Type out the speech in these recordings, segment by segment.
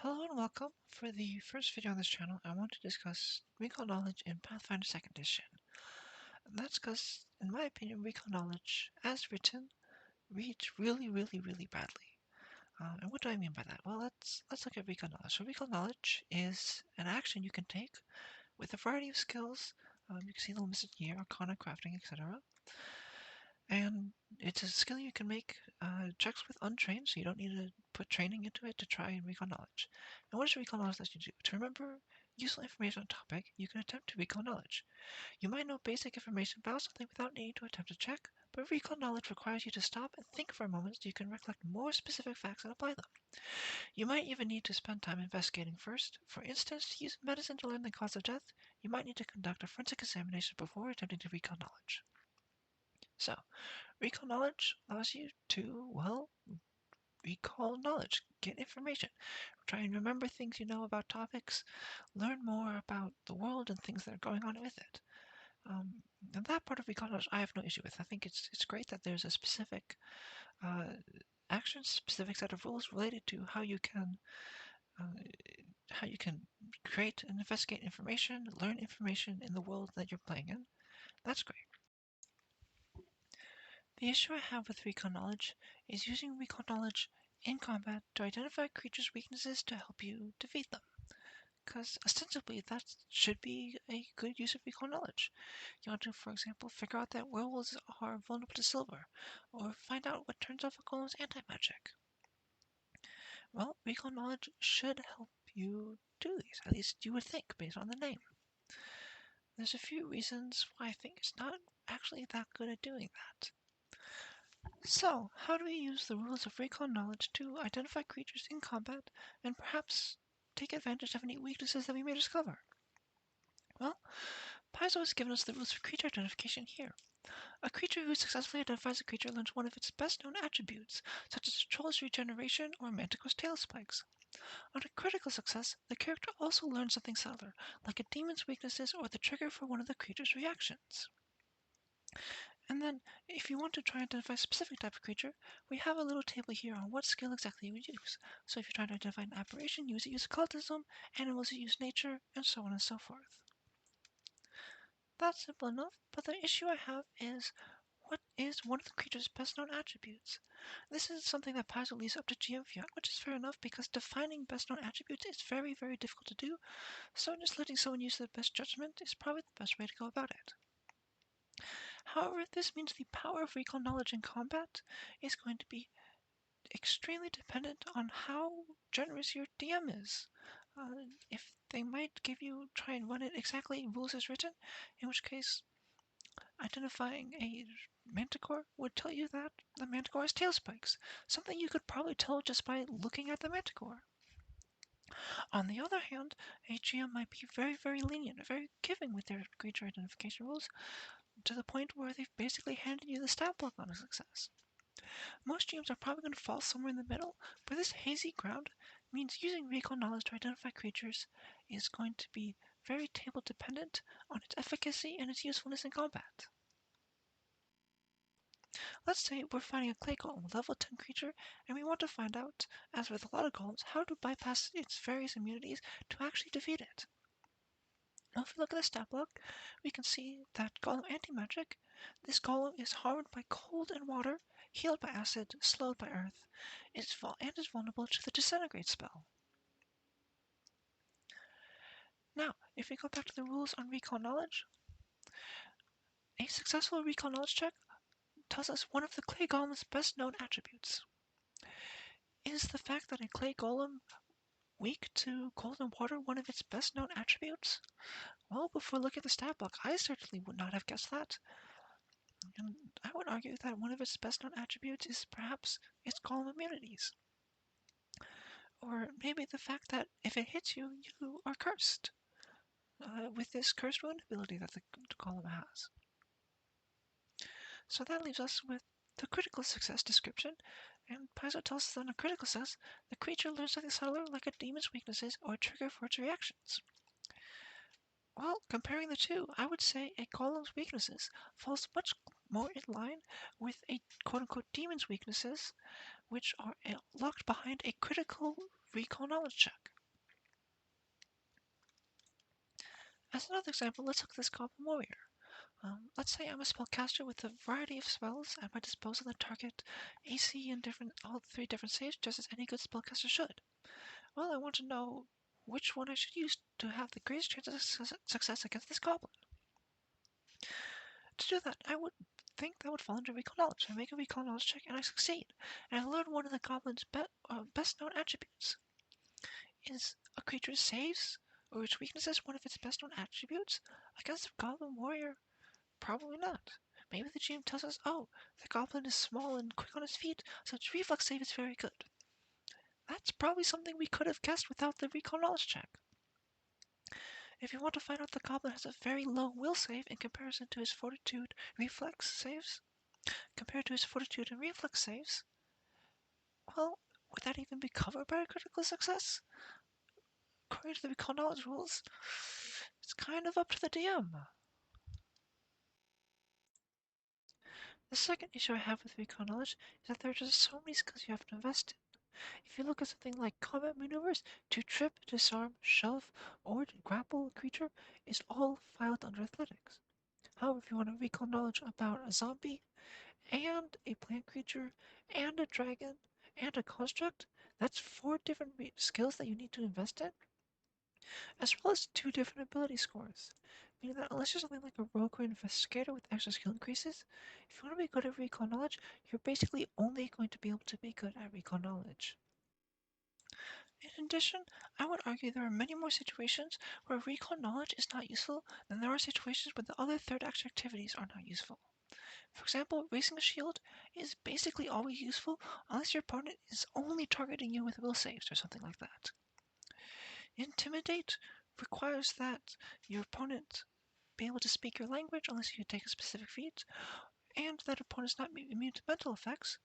Hello and welcome. For the first video on this channel, I want to discuss recall knowledge in Pathfinder 2nd edition. And that's because, in my opinion, recall knowledge, as written, reads really badly. And what do I mean by that? Well, let's look at recall knowledge. So recall knowledge is an action you can take with a variety of skills. You can see them listed here: Arcana, Crafting, etc. And it's a skill you can make checks with untrained, so you don't need to put training into it to try and recall knowledge. And what does recall knowledge let you do? To remember useful information on a topic, you can attempt to recall knowledge. You might know basic information about something without needing to attempt to check, but recall knowledge requires you to stop and think for a moment so you can recollect more specific facts and apply them. You might even need to spend time investigating first. For instance, to use medicine to learn the cause of death, you might need to conduct a forensic examination before attempting to recall knowledge. So, recall knowledge allows you to, well, recall knowledge, get information, try and remember things you know about topics, learn more about the world and things that are going on with it. Um, and that part of recall knowledge I have no issue with. I think it's great that there's a specific uh, action, specific set of rules related to uh, how you can create and investigate information, learn information in the world that you're playing in. That's great. The issue I have with recon knowledge is using recon knowledge in combat to identify creatures' weaknesses to help you defeat them. Because ostensibly that should be a good use of recon knowledge. You want to, for example, figure out that werewolves are vulnerable to silver, or find out what turns off a golem's anti-magic. Well, recon knowledge should help you do these, at least you would think, based on the name. There's a few reasons why I think it's not actually that good at doing that. So, how do we use the rules of recon knowledge to identify creatures in combat and perhaps take advantage of any weaknesses that we may discover? Well, Paizo has given us the rules for creature identification here. A creature who successfully identifies a creature learns one of its best known attributes, such as a troll's regeneration or a manticore's tail spikes. On a critical success, the character also learns something subtler, like a demon's weaknesses or the trigger for one of the creature's reactions. And then, if you want to try and identify a specific type of creature, we have a little table here on what skill exactly you would use. So if you're trying to identify an aberration, you use occultism, animals you use nature, and so on and so forth. That's simple enough, but the issue I have is what is one of the creature's best known attributes? This is something that Paizo leaves up to GM Fiat, which is fair enough because defining best known attributes is very difficult to do, so just letting someone use their best judgment is probably the best way to go about it. However, this means the power of recall knowledge in combat is going to be extremely dependent on how generous your DM is. If they might try and run it exactly rules as written, in which case identifying a manticore would tell you that the manticore has tail spikes, something you could probably tell just by looking at the manticore. On the other hand, a GM might be very lenient, very giving with their creature identification rules, to the point where they've basically handed you the stat block on a success. Most GMs are probably going to fall somewhere in the middle, but this hazy ground means using recall knowledge to identify creatures is going to be very table dependent on its efficacy and its usefulness in combat. Let's say we're fighting a clay golem, level 10 creature, and we want to find out, as with a lot of golems, how to bypass its various immunities to actually defeat it. Now if we look at the stat block, we can see that golem anti-magic, this golem is harmed by cold and water, healed by acid, slowed by earth, and is vulnerable to the disintegrate spell. Now, if we go back to the rules on recall knowledge, a successful recall knowledge check tells us one of the clay golem's best known attributes. Is the fact that a clay golem weak to cold and water one of its best known attributes? Well, before looking at the stat block, I certainly would not have guessed that. And I would argue that one of its best known attributes is perhaps its golem immunities. Or maybe the fact that if it hits you, you are cursed. With this cursed wound ability that the golem has. So that leaves us with the critical success description, and Paizo tells us that on a critical success, the creature learns something subtler like a demon's weaknesses or a trigger for its reactions. Well, comparing the two, I would say a golem's weaknesses falls much more in line with a quote-unquote demon's weaknesses, which are locked behind a critical recall knowledge check. As another example, let's look at this Goblin Warrior. Let's say I'm a spellcaster with a variety of spells at my disposal that target AC and all three different saves, just as any good spellcaster should. Well, I want to know which one I should use to have the greatest chance of success against this goblin. To do that, I would think that would fall under recall knowledge. I make a recall knowledge check and I succeed. And I learn one of the goblin's best known attributes. Is a creature's saves or its weaknesses one of its best known attributes? Against a goblin warrior? Probably not. Maybe the GM tells us, oh, the goblin is small and quick on his feet, so its reflex save is very good. That's probably something we could have guessed without the recall knowledge check. If you want to find out the goblin has a very low will save in comparison to his fortitude reflex saves, compared to his fortitude and reflex saves, well, would that even be covered by a critical success? According to the recall knowledge rules, it's kind of up to the DM. The second issue I have with recall knowledge is that there are just so many skills you have to invest in. If you look at something like combat maneuvers, to trip, disarm, shove, or to grapple a creature is all filed under athletics. However, if you want to recall knowledge about a zombie, and a plant creature, and a dragon, and a construct, that's four different skills that you need to invest in, as well as two different ability scores. Meaning that unless you're something like a rogue or investigator with extra skill increases, if you want to be good at recall knowledge, you're basically only going to be able to be good at recall knowledge. In addition, I would argue there are many more situations where recall knowledge is not useful than there are situations where the other third action activities are not useful. For example, raising a shield is basically always useful unless your opponent is only targeting you with will saves or something like that. Intimidate requires that your opponent be able to speak your language unless you take a specific feat, and that opponents not be immune to mental effects.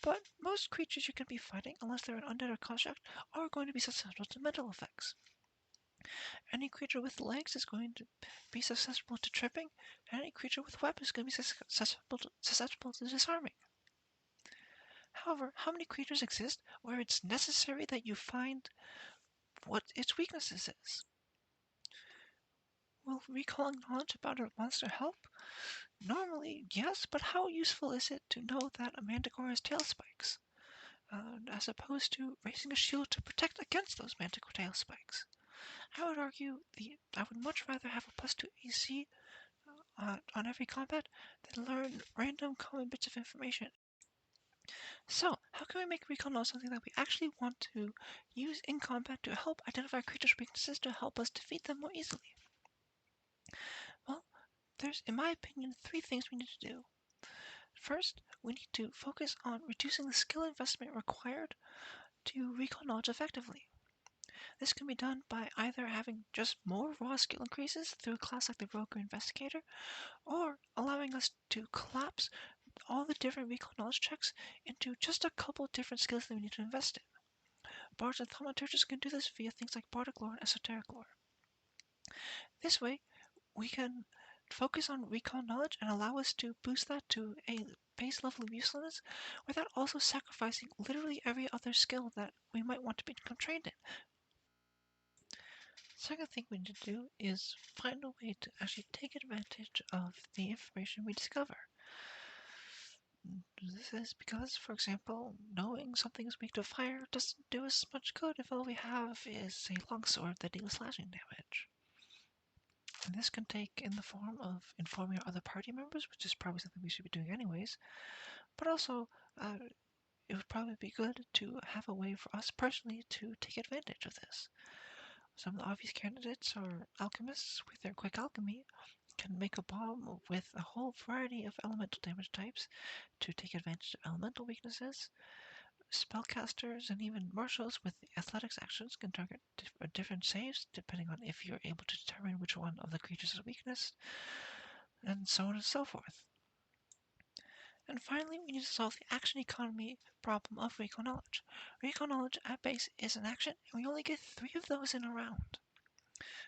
But most creatures you can be fighting, unless they're an undead or construct, are going to be susceptible to mental effects. Any creature with legs is going to be susceptible to tripping, and any creature with weapons is going to be susceptible to disarming. However, how many creatures exist where it's necessary that you find what its weaknesses is? Will recalling knowledge about a monster help? Normally, yes, but how useful is it to know that a manticore's tail spikes, as opposed to raising a shield to protect against those manticore tail spikes? I would argue I would much rather have a +2 AC on every combat than learn random common bits of information. So, how can we make recall knowledge something that we actually want to use in combat to help identify creatures' weaknesses to help us defeat them more easily? Well, there's, in my opinion, three things we need to do. First, we need to focus on reducing the skill investment required to recall knowledge effectively. This can be done by either having just more raw skill increases through a class like the Rogue or Investigator, or allowing us to collapse all the different recall knowledge checks into just a couple different skills that we need to invest in. Bards and thaumaturgists can do this via things like bardic lore and esoteric lore. This way, we can focus on recall knowledge and allow us to boost that to a base level of usefulness without also sacrificing literally every other skill that we might want to become trained in. Second thing we need to do is find a way to actually take advantage of the information we discover. This is because, for example, knowing something is weak to fire doesn't do us much good if all we have is a longsword that deals slashing damage. And this can take in the form of informing our other party members, which is probably something we should be doing anyways, but also it would probably be good to have a way for us personally to take advantage of this. Some of the obvious candidates are alchemists with their quick alchemy, can make a bomb with a whole variety of elemental damage types to take advantage of elemental weaknesses. Spellcasters and even marshals with athletics actions can target different saves depending on if you're able to determine which one of the creatures is a weakness, and so on and so forth. And finally, we need to solve the action economy problem of recall knowledge. Recall knowledge at base is an action, and we only get 3 of those in a round.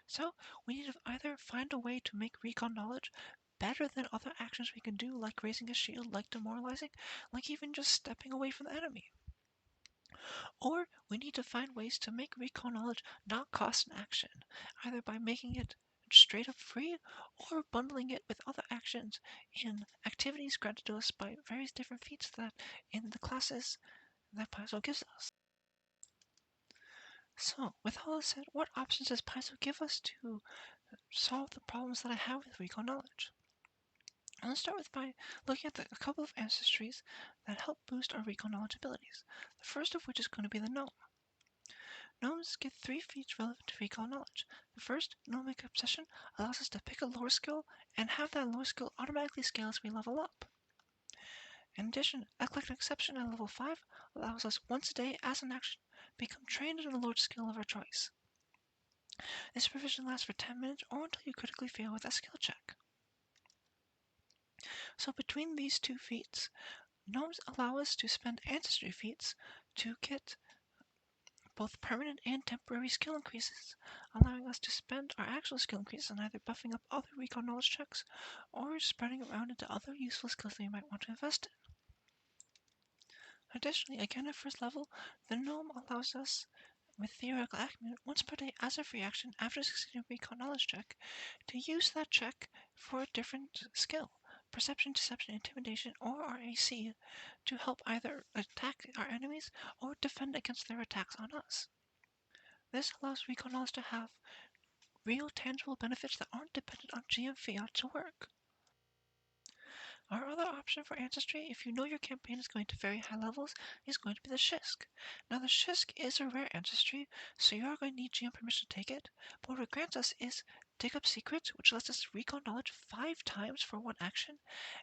So we need to either find a way to make recall knowledge better than other actions we can do, like raising a shield, like demoralizing, like even just stepping away from the enemy. Or we need to find ways to make recall knowledge not cost an action, either by making it straight up free or bundling it with other actions in activities granted to us by various different feats that in the classes that Paizo gives us. So, with all that said, what options does Paizo give us to solve the problems that I have with recall knowledge? Let's start with by looking at a couple of ancestries that help boost our recall knowledge abilities. The first of which is going to be the gnome. Gnomes get 3 feats relevant to recall knowledge. The first, Gnomic Obsession, allows us to pick a lore skill and have that lore skill automatically scale as we level up. In addition, Eclectic Exception at level 5 allows us once a day as an action become trained in a lore skill of our choice. This provision lasts for 10 minutes or until you critically fail with a skill check. So between these 2 feats, gnomes allow us to spend ancestry feats to get both permanent and temporary skill increases, allowing us to spend our actual skill increases on either buffing up other recall knowledge checks or spreading around into other useful skills that we might want to invest in. Additionally, again at first level, the gnome allows us, with theoretical acumen, once per day as a free action after succeeding a recall knowledge check, to use that check for a different skill, perception, deception, intimidation, or our AC, to help either attack our enemies or defend against their attacks on us. This allows recall knowledge to have real tangible benefits that aren't dependent on GM fiat to work. Our other option for ancestry, if you know your campaign is going to very high levels, is going to be the Shisk. Now the Shisk is a rare ancestry, so you are going to need GM permission to take it, but what it grants us is Dig Up Secrets, which lets us recall knowledge 5 times for one action,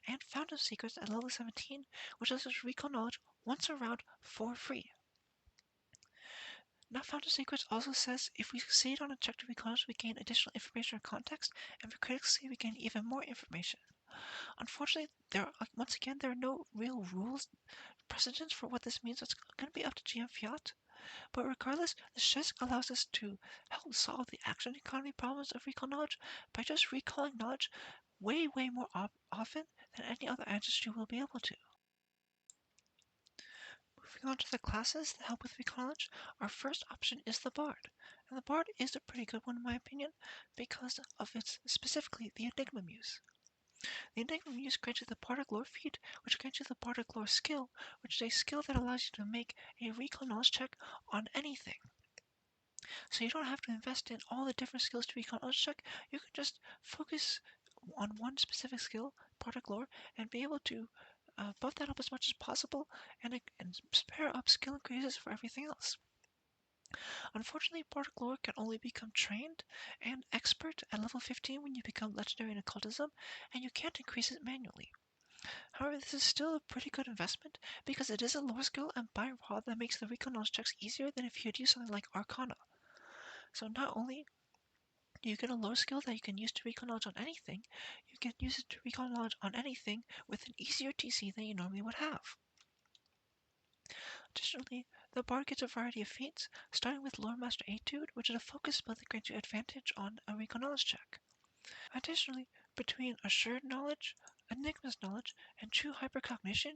and Fountain of Secrets at level 17, which lets us recall knowledge once a round for free. Now, Fountain of Secrets also says if we succeed on a check to recall knowledge, we gain additional information or context, and for critical succeed, we gain even more information. Unfortunately, once again, there are no real rules precedents for what this means. So it's going to be up to GM Fiat. But regardless, the Shisk allows us to help solve the action economy problems of recall knowledge by just recalling knowledge way more often than any other ancestry will be able to. Moving on to the classes that help with recall knowledge, our first option is the Bard. And the Bard is a pretty good one in my opinion because of its specifically the Enigma Muse. The Enigma Muse grants you the Bardic Lore feat, which grants you the Bardic Lore skill, which is a skill that allows you to make a recall knowledge check on anything. So you don't have to invest in all the different skills to recall knowledge check. You can just focus on one specific skill, Bardic Lore, and be able to buff that up as much as possible and spare up skill increases for everything else. Unfortunately, Bardic Lore can only become trained and expert at level 15 when you become legendary in occultism, and you can't increase it manually. However, this is still a pretty good investment because it is a lore skill, and by raw that makes the recall knowledge checks easier than if you had used something like Arcana. So not only do you get a lore skill that you can use to recall knowledge on anything, you can use it to recall knowledge on anything with an easier TC than you normally would have. Additionally, the Bard gets a variety of feats, starting with Lore Master Etude, which is a focus spell that grants you advantage on a recall knowledge check. Additionally, between Assured Knowledge, Enigma's Knowledge, and True Hypercognition,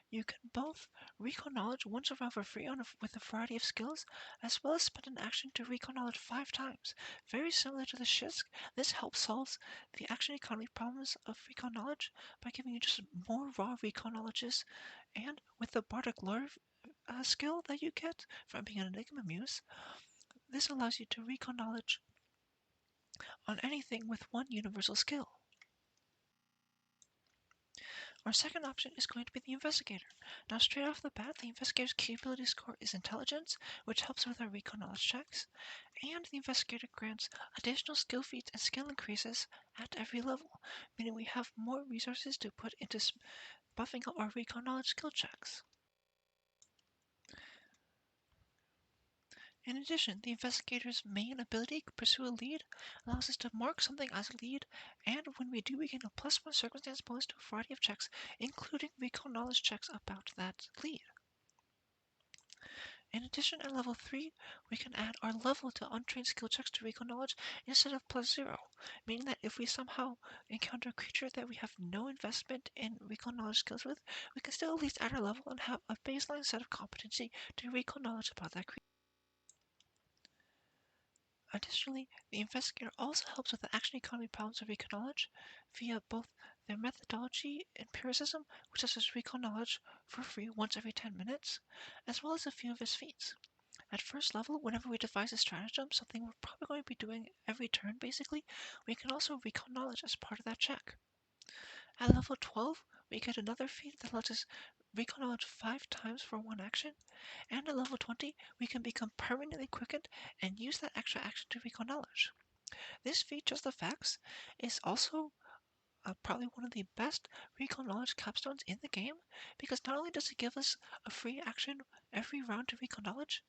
you can both recall knowledge once around for free with a variety of skills, as well as spend an action to recall knowledge 5 times. Very similar to the Shisk, this helps solve the action economy problems of recall knowledge by giving you just more raw recall knowledges, and with the Bardic Lore skill that you get from being an Enigma Muse, this allows you to recall knowledge on anything with one universal skill. Our second option is going to be the Investigator. Now, straight off the bat, the Investigator's capability score is Intelligence, which helps with our recall knowledge checks, and the Investigator grants additional skill feats and skill increases at every level, meaning we have more resources to put into buffing up our recall knowledge skill checks. In addition, the Investigator's main ability, Pursue a Lead, allows us to mark something as a lead, and when we do, we gain a +1 circumstance bonus to a variety of checks, including recall knowledge checks about that lead. In addition, at level 3, we can add our level to untrained skill checks to recall knowledge instead of +0, meaning that if we somehow encounter a creature that we have no investment in recall knowledge skills with, we can still at least add our level and have a baseline set of competency to recall knowledge about that creature. Additionally, the investigator also helps with the action economy problems of recall knowledge via both their methodology empiricism, which lets us recall knowledge for free once every 10 minutes, as well as a few of his feats. At first level, whenever we devise a stratagem, something we're probably going to be doing every turn basically, we can also recall knowledge as part of that check. At level 12, we get another feat that lets us recall knowledge 5 times for one action, and at level 20, we can become permanently quickened and use that extra action to recall knowledge. This feat, just the facts, is also probably one of the best recall knowledge capstones in the game, because not only does it give us a free action every round to recall knowledge,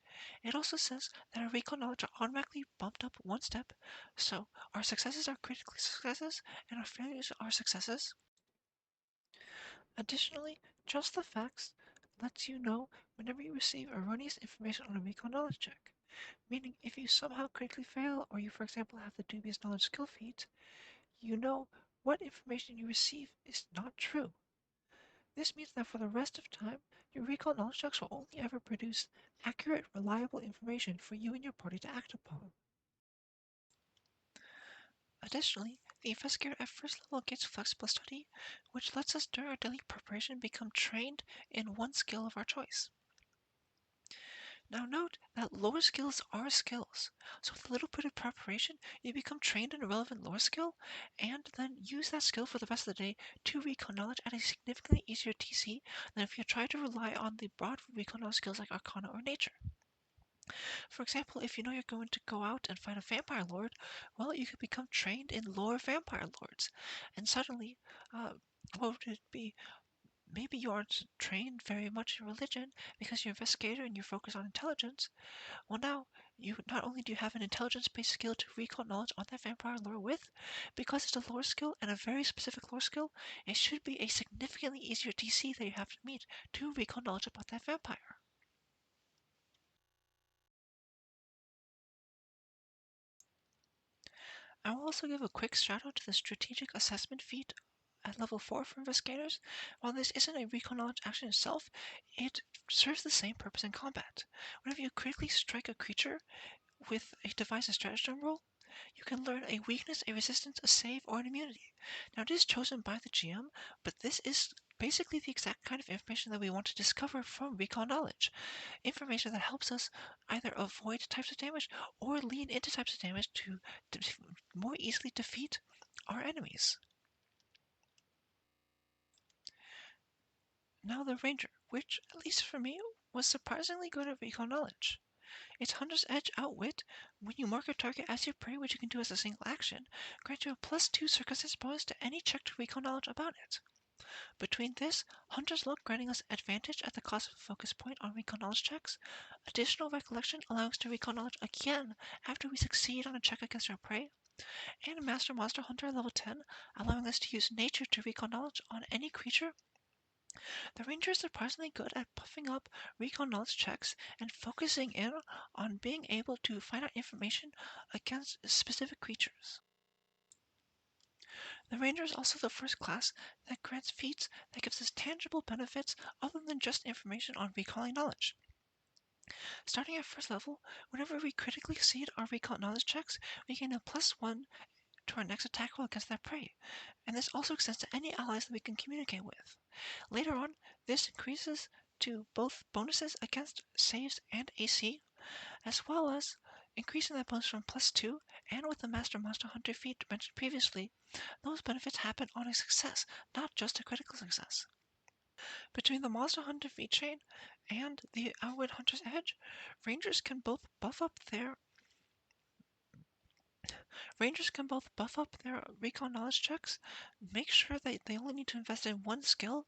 it also says that our recall knowledge are automatically bumped up one step, so our successes are critical successes and our failures are successes. Additionally, just the facts lets you know whenever you receive erroneous information on a recall knowledge check, meaning if you somehow critically fail or you, for example, have the dubious knowledge skill feat, you know what information you receive is not true. This means that for the rest of time, your recall knowledge checks will only ever produce accurate, reliable information for you and your party to act upon. Additionally, the investigator at first level gets flexible study, which lets us during our daily preparation become trained in one skill of our choice. Now note that lore skills are skills, so with a little bit of preparation, you become trained in a relevant lore skill, and then use that skill for the rest of the day to recall knowledge at a significantly easier TC than if you try to rely on the broad recall knowledge skills like Arcana or Nature. For example, if you know you're going to go out and fight a vampire lord, well, you could become trained in lore vampire lords, and suddenly, what would it be? Maybe you aren't trained very much in religion because you're an investigator and you're focused on intelligence. Well, now, you not only do you have an intelligence-based skill to recall knowledge on that vampire lore with, because it's a lore skill and a very specific lore skill, it should be a significantly easier DC that you have to meet to recall knowledge about that vampire. I will also give a quick shout out to the strategic assessment feat at level 4 for investigators. While this isn't a recall knowledge action itself, it serves the same purpose in combat. Whenever you critically strike a creature with a device and stratagem roll, you can learn a weakness, a resistance, a save, or an immunity. Now, it is chosen by the GM, but this is basically the exact kind of information that we want to discover from recall knowledge. Information that helps us either avoid types of damage or lean into types of damage to more easily defeat our enemies. Now, the Ranger, which, at least for me, was surprisingly good at recall knowledge. Its Hunter's Edge Outwit, when you mark a target as your prey, which you can do as a single action, grants you a +2 circumstance bonus to any check to recall knowledge about it. Between this, Hunter's Luck granting us advantage at the cost of a focus point on recall knowledge checks, additional recollection allowing us to recall knowledge again after we succeed on a check against our prey, and Master Monster Hunter level 10 allowing us to use nature to recall knowledge on any creature, the Ranger is surprisingly good at puffing up recall knowledge checks and focusing in on being able to find out information against specific creatures. The Ranger is also the first class that grants feats that gives us tangible benefits other than just information on recalling knowledge. Starting at first level, whenever we critically exceed our recall knowledge checks, we gain a +1 to our next attack roll against that prey, and this also extends to any allies that we can communicate with. Later on, this increases to both bonuses against saves and AC, as well as increasing that bonus from +2, and with the Master Monster Hunter feat mentioned previously, those benefits happen on a success, not just a critical success. Between the Monster Hunter feat chain and the Outwit Hunter's Edge, Rangers can both buff up their recall knowledge checks, make sure that they only need to invest in one skill,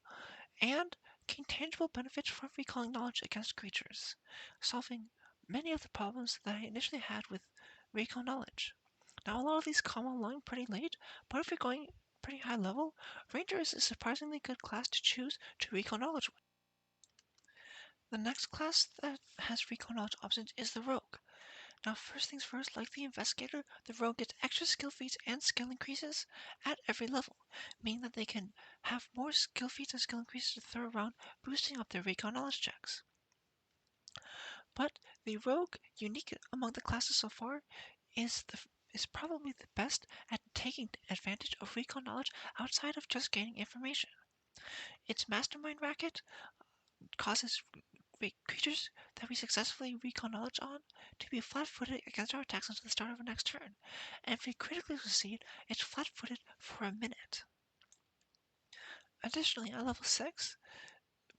and gain tangible benefits from recalling knowledge against creatures, solving many of the problems that I initially had with recall knowledge. Now, a lot of these come along pretty late, but if you're going pretty high level, Ranger is a surprisingly good class to choose to recall knowledge with. The next class that has recall knowledge options is the Rogue. Now, first things first, like the Investigator, the Rogue gets extra skill feats and skill increases at every level, meaning that they can have more skill feats and skill increases to throw around, boosting up their recall knowledge checks. But the Rogue, unique among the classes so far, is probably the best at taking advantage of recall knowledge outside of just gaining information. Its mastermind racket causes creatures that we successfully recall knowledge on to be flat-footed against our attacks until the start of our next turn, and if we critically succeed, it's flat-footed for a minute. Additionally, at level 6,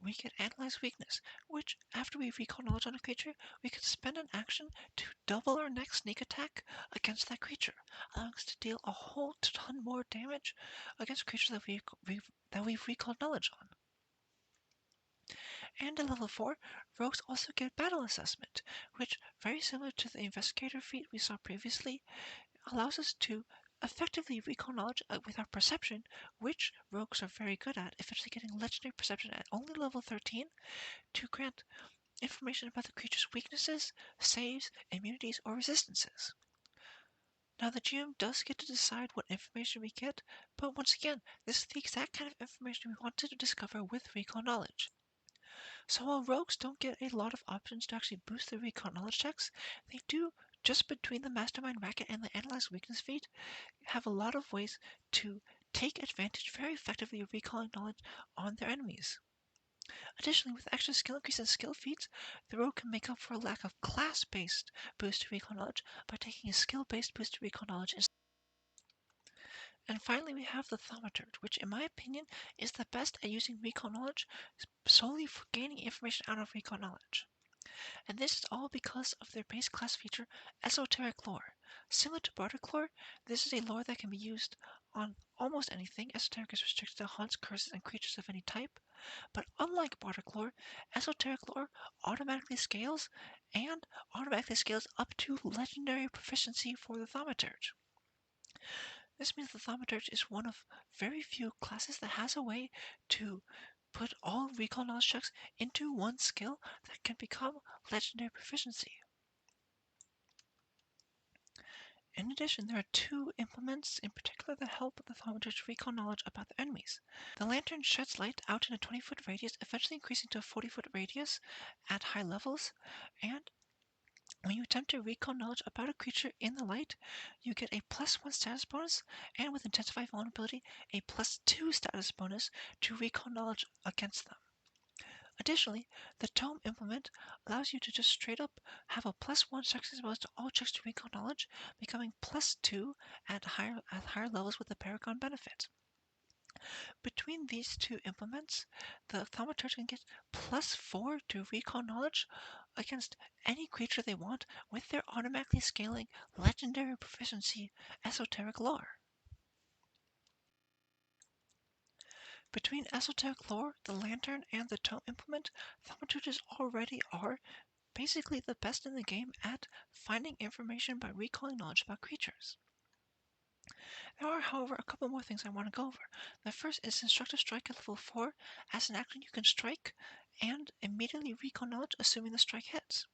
we get Analyze Weakness, which, after we recall knowledge on a creature, we can spend an action to double our next sneak attack against that creature, allowing us to deal a whole ton more damage against creatures that we've recalled knowledge on. And at level 4, rogues also get Battle Assessment, which, very similar to the Investigator feat we saw previously, allows us to effectively recall knowledge with our perception, which rogues are very good at, eventually getting legendary perception at only level 13 to grant information about the creature's weaknesses, saves, immunities, or resistances. Now the GM does get to decide what information we get, but once again, this is the exact kind of information we wanted to discover with recall knowledge. So while rogues don't get a lot of options to actually boost their recall knowledge checks, they do, just between the Mastermind Racket and the Analyze Weakness feat, have a lot of ways to take advantage very effectively of recalling knowledge on their enemies. Additionally, with extra skill increase and skill feats, the rogue can make up for a lack of class-based boost to recall knowledge by taking a skill-based boost to recall knowledge instead. And finally, we have the Thaumaturge, which in my opinion is the best at using recall knowledge solely for gaining information out of recall knowledge. And this is all because of their base class feature, Esoteric Lore. Similar to Bardic Lore, this is a lore that can be used on almost anything. Esoteric is restricted to haunts, curses, and creatures of any type. But unlike Bardic Lore, Esoteric Lore automatically scales, and automatically scales up to legendary proficiency for the Thaumaturge. This means the Thaumaturge is one of very few classes that has a way to put all recall knowledge checks into one skill that can become legendary proficiency. In addition, there are two implements in particular that help the Thaumaturge recall knowledge about their enemies. The lantern sheds light out in a 20-foot radius, eventually increasing to a 40-foot radius at high levels, and when you attempt to recall knowledge about a creature in the light, you get a +1 status bonus, and with Intensified Vulnerability, a +2 status bonus to recall knowledge against them. Additionally, the Tome implement allows you to just straight up have a +1 success bonus to all checks to recall knowledge, becoming +2 at higher levels with the Paragon benefit. Between these two implements, the Thaumaturge can get +4 to recall knowledge against any creature they want with their automatically scaling legendary proficiency Esoteric Lore. Between Esoteric Lore, the Lantern, and the Tome implement, Thaumaturges already are basically the best in the game at finding information by recalling knowledge about creatures. There are, however, a couple more things I want to go over. The first is Instructive Strike at level 4. As an action, you can strike and immediately recall knowledge, assuming the strike hits.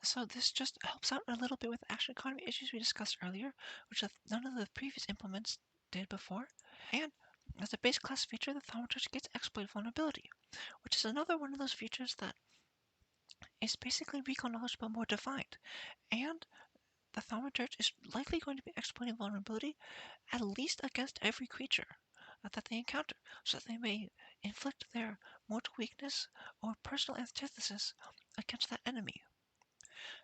So this just helps out a little bit with action economy issues we discussed earlier, which none of the previous implements did before. And as a base class feature, the Thaumaturge gets Exploit Vulnerability, which is another one of those features that is basically recall knowledge but more defined. And the Thaumaturge is likely going to be exploiting vulnerability at least against every creature that they encounter, so that they may inflict their mortal weakness or personal antithesis against that enemy.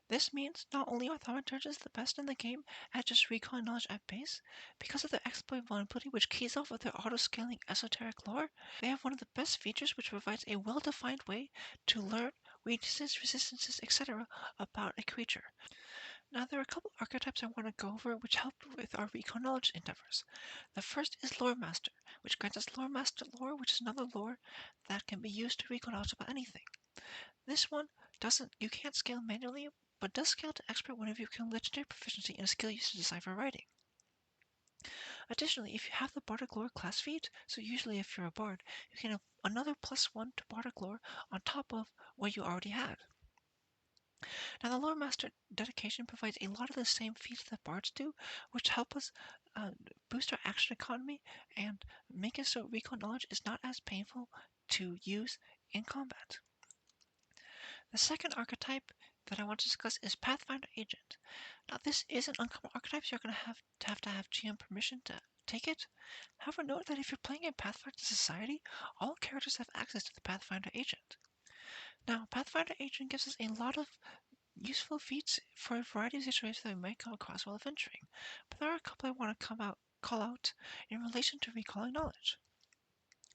This means not only are Thaumaturges the best in the game at just recalling knowledge at base, because of their exploit vulnerability which keys off of their auto-scaling esoteric lore, they have one of the best features which provides a well-defined way to learn weaknesses, resistances, etc. about a creature. Now, there are a couple archetypes I want to go over which help with our recall knowledge endeavors. The first is Lore Master, which grants us Lore Master lore, which is another lore that can be used to recall knowledge about anything. This one you can't scale manually, but does scale to expert whenever you become legendary proficiency in a skill used to decipher writing. Additionally, if you have the Bardic Lore class feat, so usually if you're a bard, you can have another +1 to Bardic Lore on top of what you already had. Now, the Lore Master dedication provides a lot of the same feats that bards do, which help us boost our action economy and make it so recall knowledge is not as painful to use in combat. The second archetype that I want to discuss is Pathfinder Agent. Now, this is an uncommon archetype, so you're going to have GM permission to take it. However, note that if you're playing in Pathfinder Society, all characters have access to the Pathfinder Agent. Now, Pathfinder Agent gives us a lot of useful feats for a variety of situations that we might come across while adventuring, but there are a couple I want to call out in relation to recalling knowledge.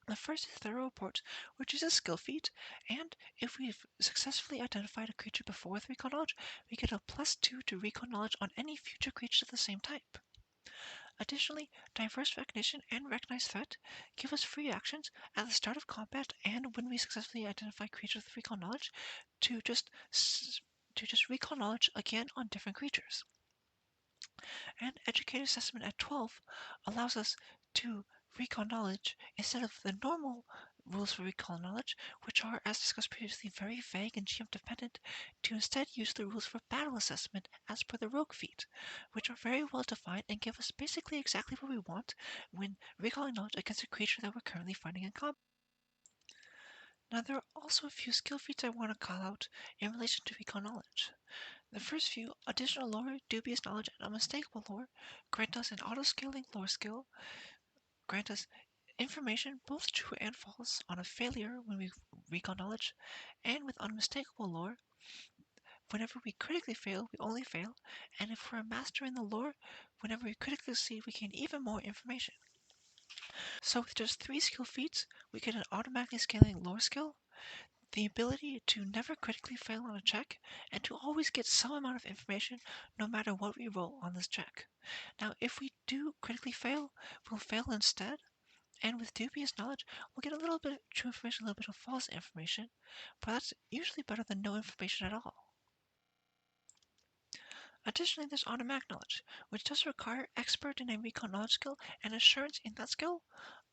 The first is Thorough Report, which is a skill feat, and if we've successfully identified a creature before with Recall Knowledge, we get a +2 to Recall Knowledge on any future creatures of the same type. Additionally, Diverse Recognition and Recognize Threat give us free actions at the start of combat and when we successfully identify creatures with Recall Knowledge to just Recall Knowledge again on different creatures. And Educated Assessment at 12 allows us to recall knowledge instead of the normal rules for recall knowledge, which are, as discussed previously, very vague and GM dependent, to instead use the rules for battle assessment as per the rogue feat, which are very well defined and give us basically exactly what we want when recalling knowledge against a creature that we're currently fighting in combat. Now, there are also a few skill feats I want to call out in relation to recall knowledge. The first few, additional lore, dubious knowledge, and unmistakable lore, grant us an auto-scaling lore skill, grant us information both true and false on a failure when we recall knowledge, and with unmistakable lore, whenever we critically fail, we only fail, and if we're a master in the lore, whenever we critically succeed, we gain even more information. So with just 3 skill feats, we get an automatically scaling lore skill, the ability to never critically fail on a check, and to always get some amount of information no matter what we roll on this check. Now, if we do critically fail, we'll fail instead, and with dubious knowledge, we'll get a little bit of true information, a little bit of false information, but that's usually better than no information at all. Additionally, there's automatic knowledge, which does require expert in a recall knowledge skill and assurance in that skill,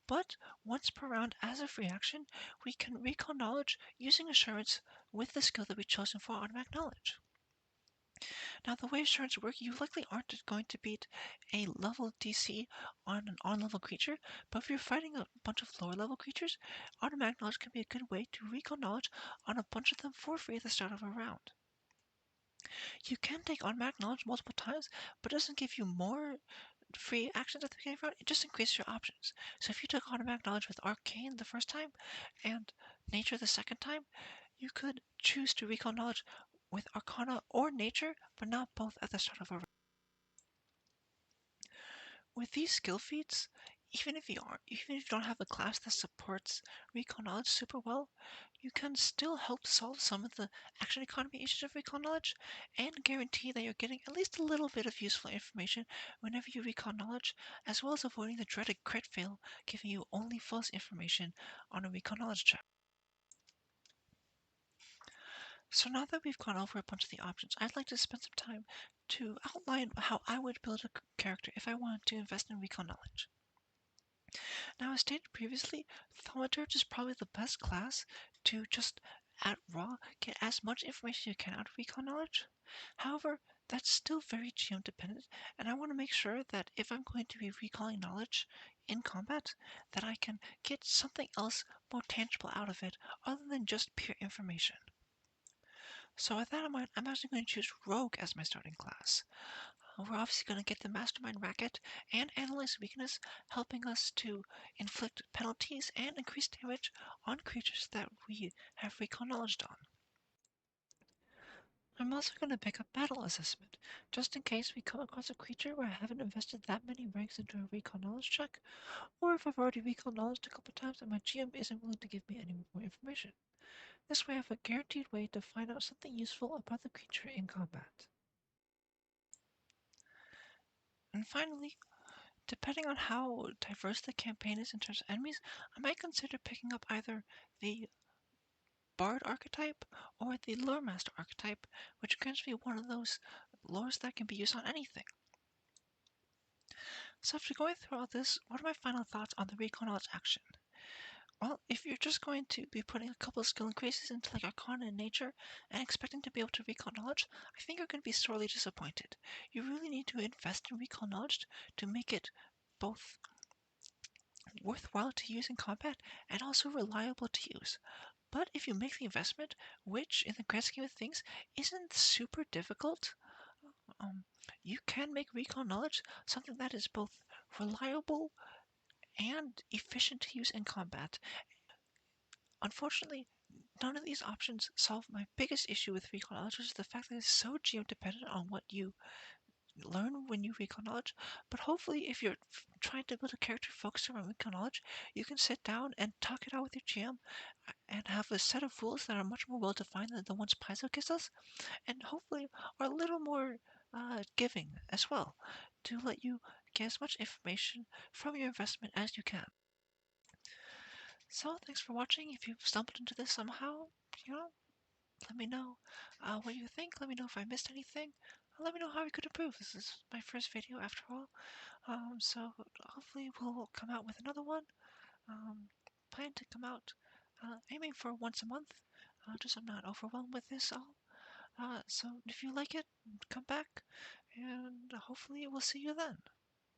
but once per round as a free action, we can recall knowledge using assurance with the skill that we've chosen for automatic knowledge. Now, the way assurance work, you likely aren't going to beat a level DC on an on-level creature, but if you're fighting a bunch of lower-level creatures, automatic knowledge can be a good way to recall knowledge on a bunch of them for free at the start of a round. You can take automatic knowledge multiple times, but it doesn't give you more free actions at the beginning of the round. It just increases your options. So if you took automatic knowledge with Arcane the first time and Nature the second time, you could choose to recall knowledge with Arcana or Nature, but not both at the start of a round. With these skill feats, even if you don't have a class that supports recall knowledge super well, you can still help solve some of the action economy issues of recall knowledge and guarantee that you're getting at least a little bit of useful information whenever you recall knowledge, as well as avoiding the dreaded crit fail, giving you only false information on a recall knowledge check. So now that we've gone over a bunch of the options, I'd like to spend some time to outline how I would build a character if I wanted to invest in recall knowledge. Now, as stated previously, Thaumaturge is probably the best class to just, at raw, get as much information you can out of recall knowledge. However, that's still very GM dependent, and I want to make sure that if I'm going to be recalling knowledge in combat, that I can get something else more tangible out of it other than just pure information. So with that in mind, I'm actually going to choose Rogue as my starting class. We're obviously going to get the Mastermind Racket and Analyze Weakness, helping us to inflict penalties and increase damage on creatures that we have recall knowledge on. I'm also going to pick up Battle Assessment, just in case we come across a creature where I haven't invested that many ranks into a recall knowledge check, or if I've already recall knowledge a couple times and my GM isn't willing to give me any more information. This way I have a guaranteed way to find out something useful about the creature in combat. And finally, depending on how diverse the campaign is in terms of enemies, I might consider picking up either the Bard archetype or the Lore Master archetype, which grants me one of those lores that can be used on anything. So after going through all this, what are my final thoughts on the recall knowledge action? Well, if you're just going to be putting a couple of skill increases into like Arcana and Nature and expecting to be able to recall knowledge, I think you're going to be sorely disappointed. You really need to invest in recall knowledge to make it both worthwhile to use in combat and also reliable to use. But if you make the investment, which in the grand scheme of things isn't super difficult, um, you can make recall knowledge something that is both reliable and efficient to use in combat. Unfortunately, none of these options solve my biggest issue with recall knowledge, which is the fact that it's so geo-dependent on what you learn when you recall knowledge. But hopefully, if you're trying to build a character focused around recall knowledge, you can sit down and talk it out with your GM and have a set of rules that are much more well defined than the ones Paizo gives us, and hopefully are a little more giving as well to let you get as much information from your investment as you can. So, thanks for watching. If you've stumbled into this somehow, you know, let me know what you think. Let me know if I missed anything. Let me know how we could improve. This is my first video after all. So hopefully we'll come out with another one. Plan to come out aiming for once a month. Just so I'm not overwhelmed with this all. So if you like it, come back, and hopefully we'll see you then.